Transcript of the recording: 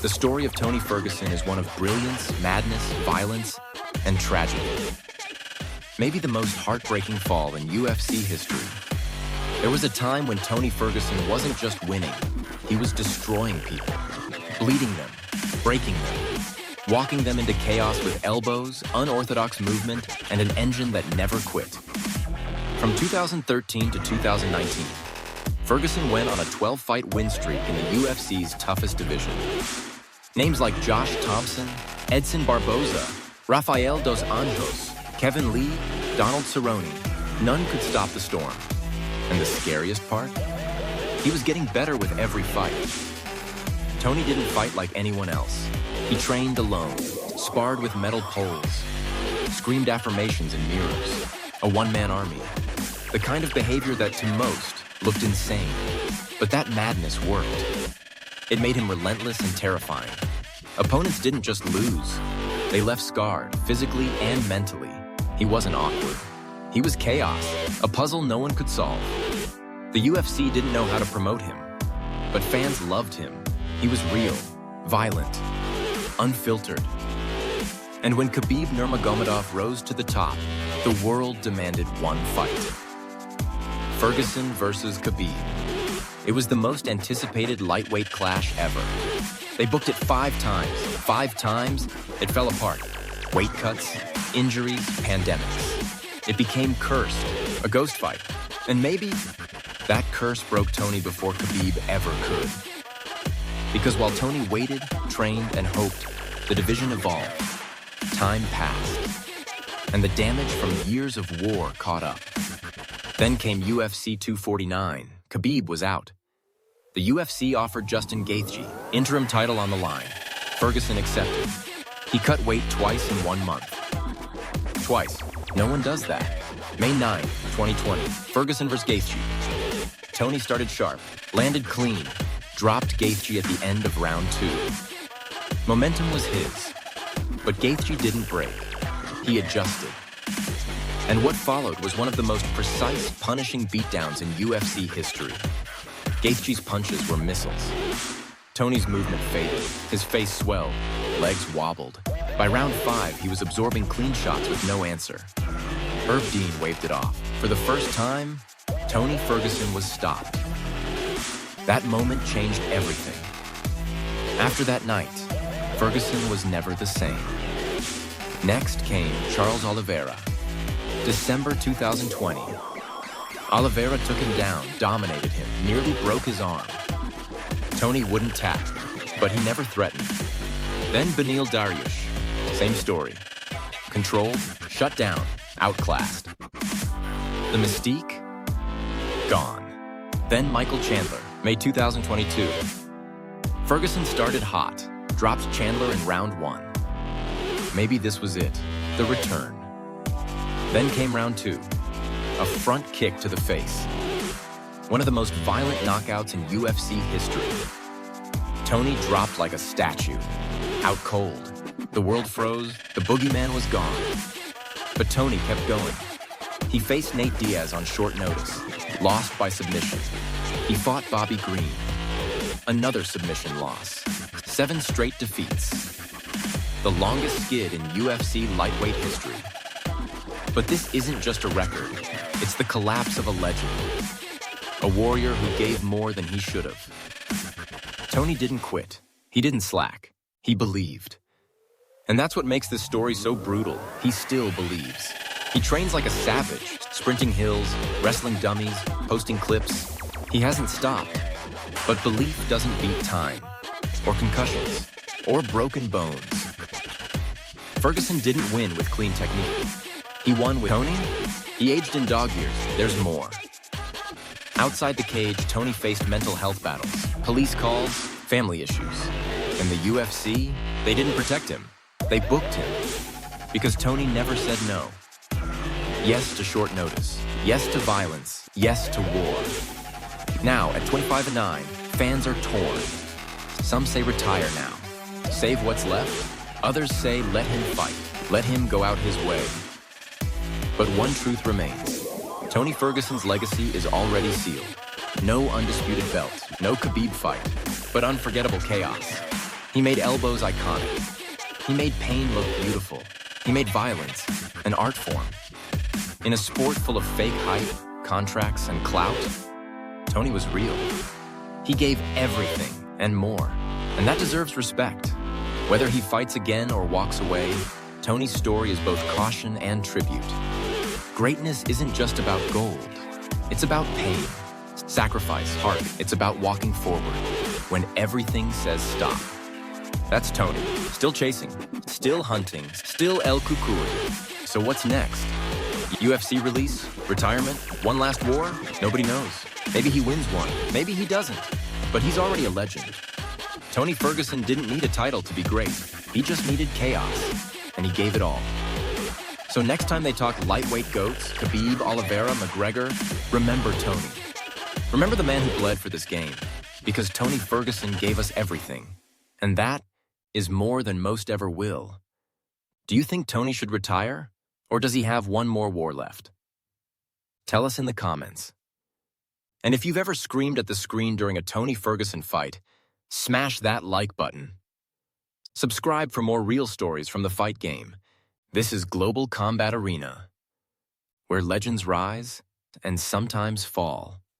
The story of Tony Ferguson is one of brilliance, madness, violence, and tragedy. Maybe the most heartbreaking fall in UFC history. There was a time when Tony Ferguson wasn't just winning, he was destroying people, bleeding them, breaking them, walking them into chaos with elbows, unorthodox movement, and an engine that never quit. From 2013 to 2019, Ferguson went on a 12-fight win streak in the UFC's toughest division. Names like Josh Thompson, Edson Barboza, Rafael dos Anjos, Kevin Lee, Donald Cerrone, none could stop the storm. And the scariest part? He was getting better with every fight. Tony didn't fight like anyone else. He trained alone, sparred with metal poles, screamed affirmations in mirrors, a one-man army. The kind of behavior that to most looked insane. But that madness worked. It made him relentless and terrifying. Opponents didn't just lose. They left scarred, physically and mentally. He wasn't awkward. He was chaos, a puzzle no one could solve. The UFC didn't know how to promote him, but fans loved him. He was real, violent, unfiltered. And when Khabib Nurmagomedov rose to the top, the world demanded one fight. Ferguson versus Khabib. It was the most anticipated lightweight clash ever. They booked it 5 times. 5 times, it fell apart. Weight cuts, injuries, pandemics. It became cursed, a ghost fight. And maybe that curse broke Tony before Khabib ever could. Because while Tony waited, trained, and hoped, the division evolved. Time passed. And the damage from years of war caught up. Then came UFC 249. Khabib was out. The UFC offered Justin Gaethje, interim title on the line. Ferguson accepted. He cut weight twice in 1 month. Twice. No one does that. May 9, 2020, Ferguson vs. Gaethje. Tony started sharp, landed clean, dropped Gaethje at the end of round 2. Momentum was his, but Gaethje didn't break. He adjusted. And what followed was one of the most precise, punishing beatdowns in UFC history. Gaethje's punches were missiles. Tony's movement faded, his face swelled, legs wobbled. By round 5, he was absorbing clean shots with no answer. Herb Dean waved it off. For the first time, Tony Ferguson was stopped. That moment changed everything. After that night, Ferguson was never the same. Next came Charles Oliveira. December 2020. Oliveira took him down, dominated him, nearly broke his arm. Tony wouldn't tap, but he never threatened. Then Beneil Dariush. Same story. Controlled, shut down, outclassed. The mystique? Gone. Then Michael Chandler, May 2022. Ferguson started hot, dropped Chandler in round 1. Maybe this was it, the return. Then came round 2, a front kick to the face. One of the most violent knockouts in UFC history. Tony dropped like a statue, out cold. The world froze, the Boogeyman was gone. But Tony kept going. He faced Nate Diaz on short notice, lost by submission. He fought Bobby Green. Another submission loss. 7 straight defeats. The longest skid in UFC lightweight history. But this isn't just a record. It's the collapse of a legend. A warrior who gave more than he should have. Tony didn't quit. He didn't slack. He believed. And that's what makes this story so brutal. He still believes. He trains like a savage, sprinting hills, wrestling dummies, posting clips. He hasn't stopped. But belief doesn't beat time, or concussions, or broken bones. Ferguson didn't win with clean technique. He won with Tony. He aged in dog years. There's more. Outside the cage, Tony faced mental health battles, police calls, family issues. In the UFC, they didn't protect him. They booked him. Because Tony never said no. Yes to short notice. Yes to violence. Yes to war. Now, at 25-9, fans are torn. Some say retire now. Save what's left. Others say let him fight. Let him go out his way. But one truth remains. Tony Ferguson's legacy is already sealed. No undisputed belt, no Khabib fight, but unforgettable chaos. He made elbows iconic. He made pain look beautiful. He made violence an art form. In a sport full of fake hype, contracts, and clout, Tony was real. He gave everything and more, and that deserves respect. Whether he fights again or walks away, Tony's story is both caution and tribute. Greatness isn't just about gold. It's about pain, sacrifice, heart. It's about walking forward when everything says stop. That's Tony, still chasing, still hunting, still El Cucuy. So what's next? UFC release? Retirement? One last war? Nobody knows. Maybe he wins one, maybe he doesn't. But he's already a legend. Tony Ferguson didn't need a title to be great. He just needed chaos, and he gave it all. So next time they talk lightweight goats, Khabib, Oliveira, McGregor, remember Tony. Remember the man who bled for this game, because Tony Ferguson gave us everything. And that is more than most ever will. Do you think Tony should retire, or does he have one more war left? Tell us in the comments. And if you've ever screamed at the screen during a Tony Ferguson fight, smash that like button. Subscribe for more real stories from the fight game. This is Global Combat Arena, where legends rise and sometimes fall.